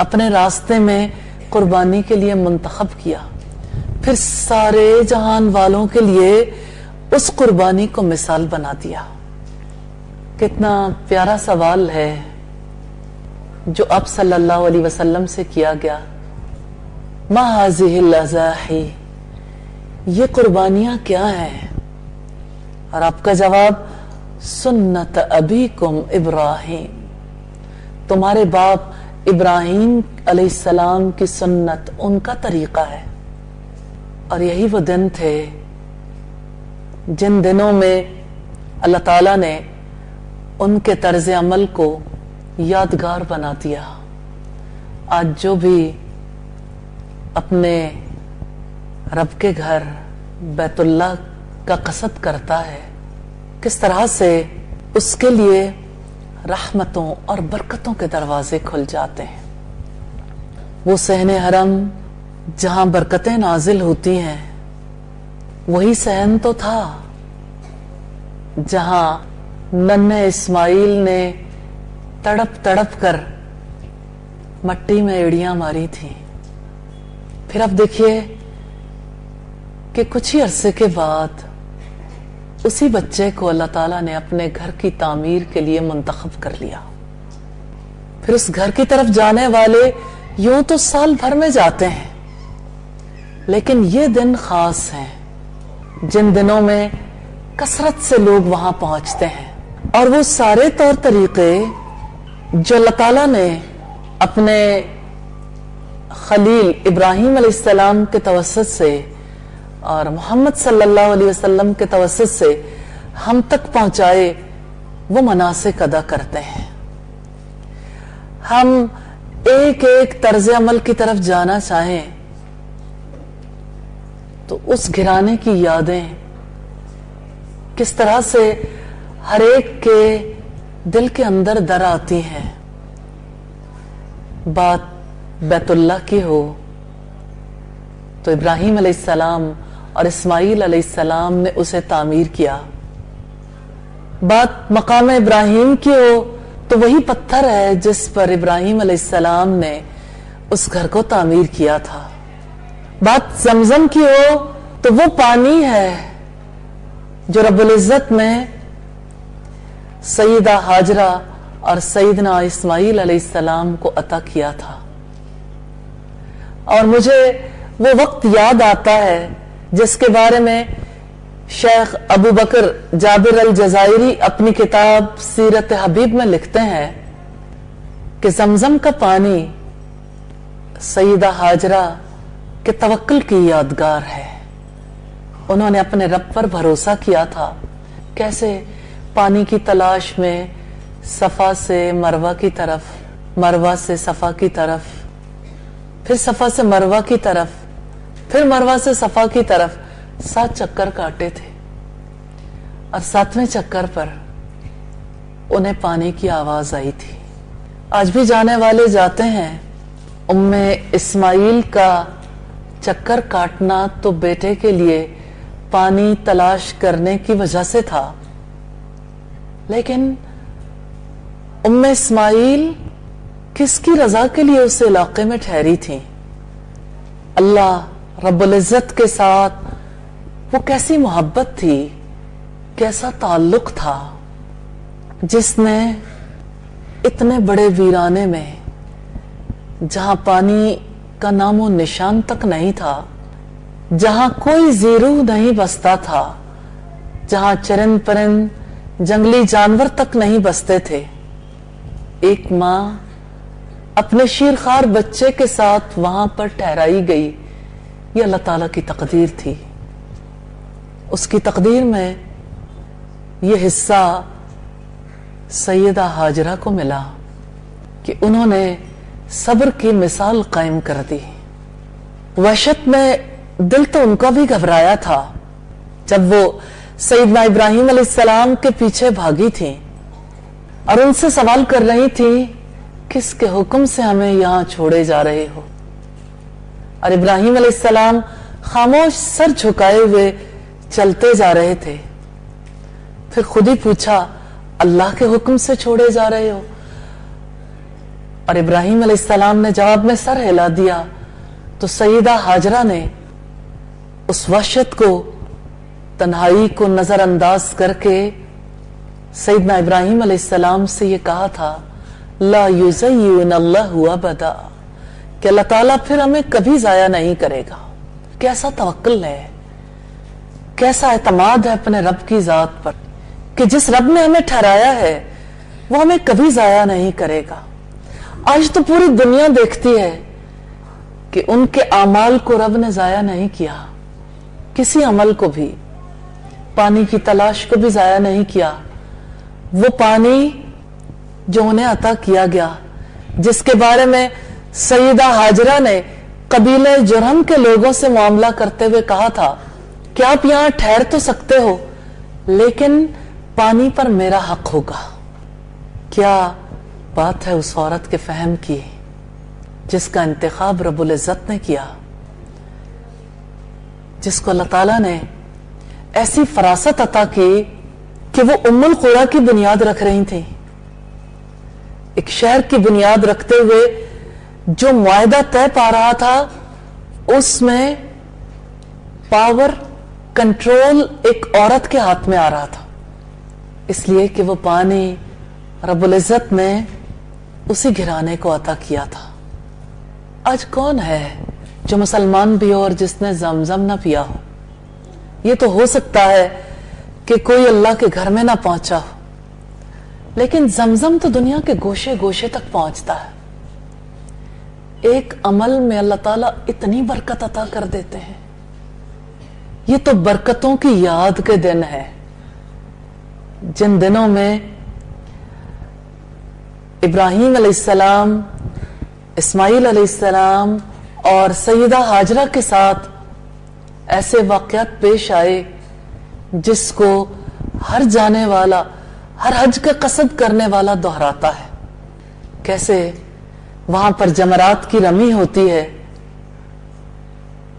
اپنے راستے میں قربانی کے لیے منتخب کیا، پھر سارے جہان والوں کے لیے اس قربانی کو مثال بنا دیا۔ کتنا پیارا سوال ہے جو اب صلی اللہ علیہ وسلم سے کیا گیا، ما هذه الاضاحی، یہ قربانیاں کیا ہیں؟ اور آپ کا جواب، سنت ابیکم ابراہیم، تمہارے باپ ابراہیم علیہ السلام کی سنت، ان کا طریقہ ہے۔ اور یہی وہ دن تھے جن دنوں میں اللہ تعالیٰ نے ان کے طرز عمل کو یادگار بنا دیا۔ آج جو بھی اپنے رب کے گھر بیت اللہ کا قصد کرتا ہے، کس طرح سے اس کے لیے رحمتوں اور برکتوں کے دروازے کھل جاتے ہیں۔ وہ صحن حرم جہاں برکتیں نازل ہوتی ہیں، وہی صحن تو تھا جہاں ننھے اسماعیل نے تڑپ تڑپ کر مٹی میں ایڑیاں ماری تھیں۔ پھر اب دیکھیے کہ کچھ ہی عرصے کے بعد اسی بچے کو اللہ تعالیٰ نے اپنے گھر کی تعمیر کے لیے منتخب کر لیا۔ پھر اس گھر کی طرف جانے والے یوں تو سال بھر میں جاتے ہیں، لیکن یہ دن خاص ہیں جن دنوں میں کثرت سے لوگ وہاں پہنچتے ہیں، اور وہ سارے طور طریقے جو اللہ تعالیٰ نے اپنے خلیل ابراہیم علیہ السلام کے توسط سے اور محمد صلی اللہ علیہ وسلم کے توسط سے ہم تک پہنچائے، وہ مناسک ادا کرتے ہیں۔ ہم ایک ایک طرز عمل کی طرف جانا چاہیں تو اس گھرانے کی یادیں کس طرح سے ہر ایک کے دل کے اندر در آتی ہیں۔ بات بیت اللہ کی ہو تو ابراہیم علیہ السلام اور اسماعیل علیہ السلام نے اسے تعمیر کیا۔ بات مقام ابراہیم کی ہو تو وہی پتھر ہے جس پر ابراہیم علیہ السلام نے اس گھر کو تعمیر کیا تھا۔ بات زمزم کی ہو تو وہ پانی ہے جو رب العزت نے سیدہ ہاجرہ اور سیدنا اسماعیل علیہ السلام کو عطا کیا تھا۔ اور مجھے وہ وقت یاد آتا ہے جس کے بارے میں شیخ ابو بکر جابر الجزائری اپنی کتاب سیرت حبیب میں لکھتے ہیں کہ زمزم کا پانی سیدہ ہاجرہ کے توکل کی یادگار ہے۔ انہوں نے اپنے رب پر بھروسہ کیا تھا، کیسے پانی کی تلاش میں صفا سے مروہ کی طرف، مروہ سے صفا کی طرف، پھر صفا سے مروہ کی طرف، پھر مروہ سے صفا کی طرف 7 چکر کاٹے تھے، اور 7ویں چکر پر انہیں پانی کی آواز آئی تھی۔ آج بھی جانے والے جاتے ہیں۔ ام اسماعیل کا چکر کاٹنا تو بیٹے کے لیے پانی تلاش کرنے کی وجہ سے تھا، لیکن ام اسماعیل کس کی رضا کے لیے اس علاقے میں ٹھہری تھی؟ اللہ رب العزت کے ساتھ وہ کیسی محبت تھی، کیسا تعلق تھا، جس نے اتنے بڑے ویرانے میں جہاں پانی کا نام و نشان تک نہیں تھا، جہاں کوئی زیرو نہیں بستا تھا، جہاں چرند پرند جنگلی جانور تک نہیں بستے تھے، ایک ماں اپنے شیرخوار بچے کے ساتھ وہاں پر ٹھہرائی گئی۔ یہ اللہ تعالیٰ کی تقدیر تھی۔ اس کی تقدیر میں یہ حصہ سیدہ ہاجرہ کو ملا کہ انہوں نے صبر کی مثال قائم کر دی۔ وحشت میں دل تو ان کا بھی گھبرایا تھا جب وہ سیدنا ابراہیم علیہ السلام کے پیچھے بھاگی تھی اور ان سے سوال کر رہی تھی، کس کے حکم سے ہمیں یہاں چھوڑے جا رہے ہو؟ اور ابراہیم علیہ السلام خاموش سر جھکائے ہوئے چلتے جا رہے تھے۔ پھر خود ہی پوچھا، اللہ کے حکم سے چھوڑے جا رہے ہو؟ اور ابراہیم علیہ السلام نے جواب میں سر ہلا دیا تو سیدہ ہاجرہ نے اس وحشت کو، تنہائی کو نظر انداز کر کے سیدنا ابراہیم علیہ السلام سے یہ کہا تھا لا یضیعن اللہ ابدا، کہ اللہ تعالیٰ پھر ہمیں کبھی ضائع نہیں کرے گا۔ کیسا توکل ہے، کیسا اعتماد ہے اپنے رب کی ذات پر کہ جس رب نے ہمیں ٹھہرایا ہے وہ ہمیں کبھی ضائع نہیں کرے گا۔ آج تو پوری دنیا دیکھتی ہے کہ ان کے اعمال کو رب نے ضائع نہیں کیا، کسی عمل کو بھی، پانی کی تلاش کو بھی ضائع نہیں کیا۔ وہ پانی جو انہیں عطا کیا گیا، جس کے بارے میں سیدہ ہاجرہ نے قبیلہ جرہم کے لوگوں سے معاملہ کرتے ہوئے کہا تھا کہ آپ یہاں ٹھہر تو سکتے ہو لیکن پانی پر میرا حق ہوگا۔ کیا بات ہے اس عورت کے فہم کی جس کا انتخاب رب العزت نے کیا، جس کو اللہ تعالیٰ نے ایسی فراست عطا کی کہ وہ ام القریٰ کی بنیاد رکھ رہی تھی، ایک شہر کی بنیاد رکھتے ہوئے جو معاہدہ طے پا رہا تھا اس میں پاور کنٹرول ایک عورت کے ہاتھ میں آ رہا تھا، اس لیے کہ وہ پانی رب العزت نے اسی گھرانے کو عطا کیا تھا۔ آج کون ہے جو مسلمان بھی ہو اور جس نے زمزم نہ پیا ہو؟ یہ تو ہو سکتا ہے کہ کوئی اللہ کے گھر میں نہ پہنچا ہو، لیکن زمزم تو دنیا کے گوشے گوشے تک پہنچتا ہے۔ ایک عمل میں اللہ تعالیٰ اتنی برکت عطا کر دیتے ہیں۔ یہ تو برکتوں کی یاد کے دن ہے، جن دنوں میں ابراہیم علیہ السلام، اسماعیل علیہ السلام اور سیدہ ہاجرہ کے ساتھ ایسے واقعات پیش آئے جس کو ہر جانے والا، ہر حج کا قصد کرنے والا دہراتا ہے۔ کیسے وہاں پر جمرات کی رمی ہوتی ہے،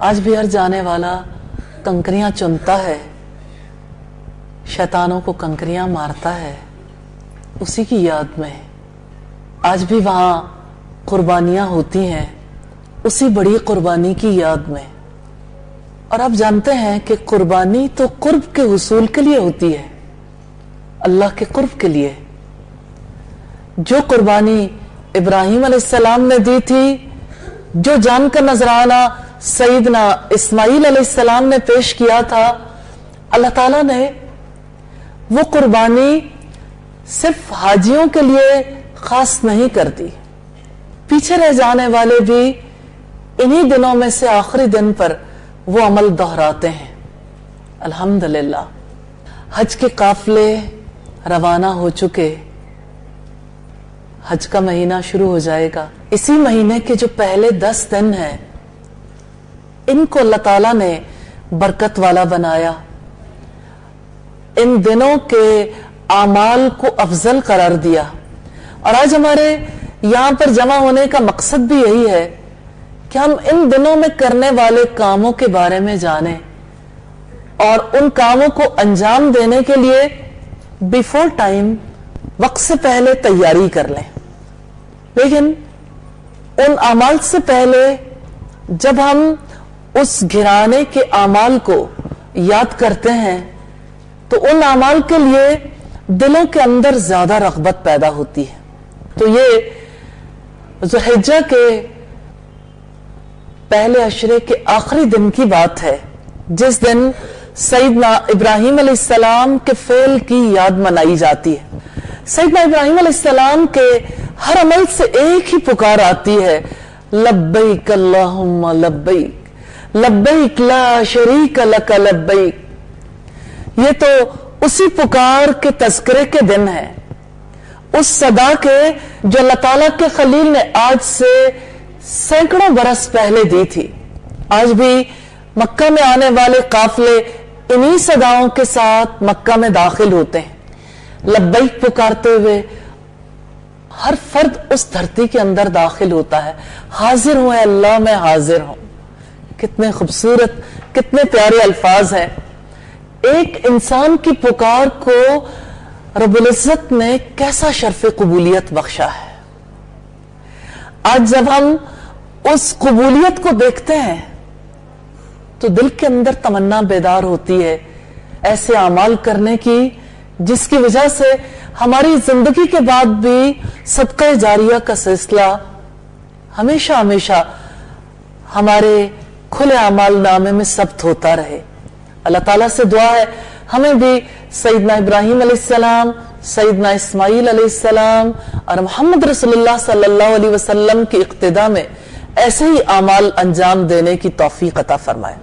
آج بھی ہر جانے والا کنکریاں چنتا ہے، شیطانوں کو کنکریاں مارتا ہے، اسی کی یاد میں۔ آج بھی وہاں قربانیاں ہوتی ہیں، اسی بڑی قربانی کی یاد میں۔ اور آپ جانتے ہیں کہ قربانی تو قرب کے حصول کے لیے ہوتی ہے، اللہ کے قرب کے لیے۔ جو قربانی ابراہیم علیہ السلام نے دی تھی، جو جان کا نذرانہ سیدنا اسماعیل علیہ السلام نے پیش کیا تھا، اللہ تعالیٰ نے وہ قربانی صرف حاجیوں کے لیے خاص نہیں کر دی، پیچھے رہ جانے والے بھی انہی دنوں میں سے آخری دن پر وہ عمل دہراتے ہیں۔ الحمدللہ حج کے قافلے روانہ ہو چکے، حج کا مہینہ شروع ہو جائے گا۔ اسی مہینے کے جو پہلے 10 دن ہیں، ان کو اللہ تعالیٰ نے برکت والا بنایا، ان دنوں کے اعمال کو افضل قرار دیا۔ اور آج ہمارے یہاں پر جمع ہونے کا مقصد بھی یہی ہے کہ ہم ان دنوں میں کرنے والے کاموں کے بارے میں جانیں اور ان کاموں کو انجام دینے کے لیے بیفور ٹائم، وقت سے پہلے تیاری کر لیں۔ لیکن ان اعمال سے پہلے جب ہم اس گھرانے کے اعمال کو یاد کرتے ہیں تو ان اعمال کے لیے دلوں کے اندر زیادہ رغبت پیدا ہوتی ہے۔ تو یہ ذوالحجہ کے پہلے عشرے کے آخری دن کی بات ہے، جس دن سیدنا ابراہیم علیہ السلام کے فعل کی یاد منائی جاتی ہے۔ سیدنا ابراہیم علیہ السلام کے ہر عمل سے ایک ہی پکار آتی ہے، لبیک اللہم لبیک لبیک لا شریک لک لبیک۔ یہ تو اسی پکار کے تذکرے کے دن ہے، اس صدا کے جو اللہ تعالیٰ کے خلیل نے آج سے سینکڑوں برس پہلے دی تھی۔ آج بھی مکہ میں آنے والے قافلے انہی صداؤں کے ساتھ مکہ میں داخل ہوتے ہیں، لبیک پکارتے ہوئے ہر فرد اس دھرتی کے اندر داخل ہوتا ہے، حاضر ہوں اے اللہ میں حاضر ہوں۔ کتنے خوبصورت، کتنے پیارے الفاظ ہیں۔ ایک انسان کی پکار کو رب العزت نے کیسا شرف قبولیت بخشا ہے۔ آج جب ہم اس قبولیت کو دیکھتے ہیں تو دل کے اندر تمنا بیدار ہوتی ہے ایسے اعمال کرنے کی جس کی وجہ سے ہماری زندگی کے بعد بھی صدقہ جاریہ کا سلسلہ ہمیشہ ہمیشہ ہمارے کھلے اعمال نامے میں ثبت ہوتا رہے. اللہ تعالیٰ سے دعا ہے ہمیں بھی سیدنا ابراہیم علیہ السلام، سیدنا اسماعیل علیہ السلام اور محمد رسول اللہ صلی اللہ علیہ وسلم کی اقتداء میں ایسے ہی اعمال انجام دینے کی توفیق عطا فرمائے.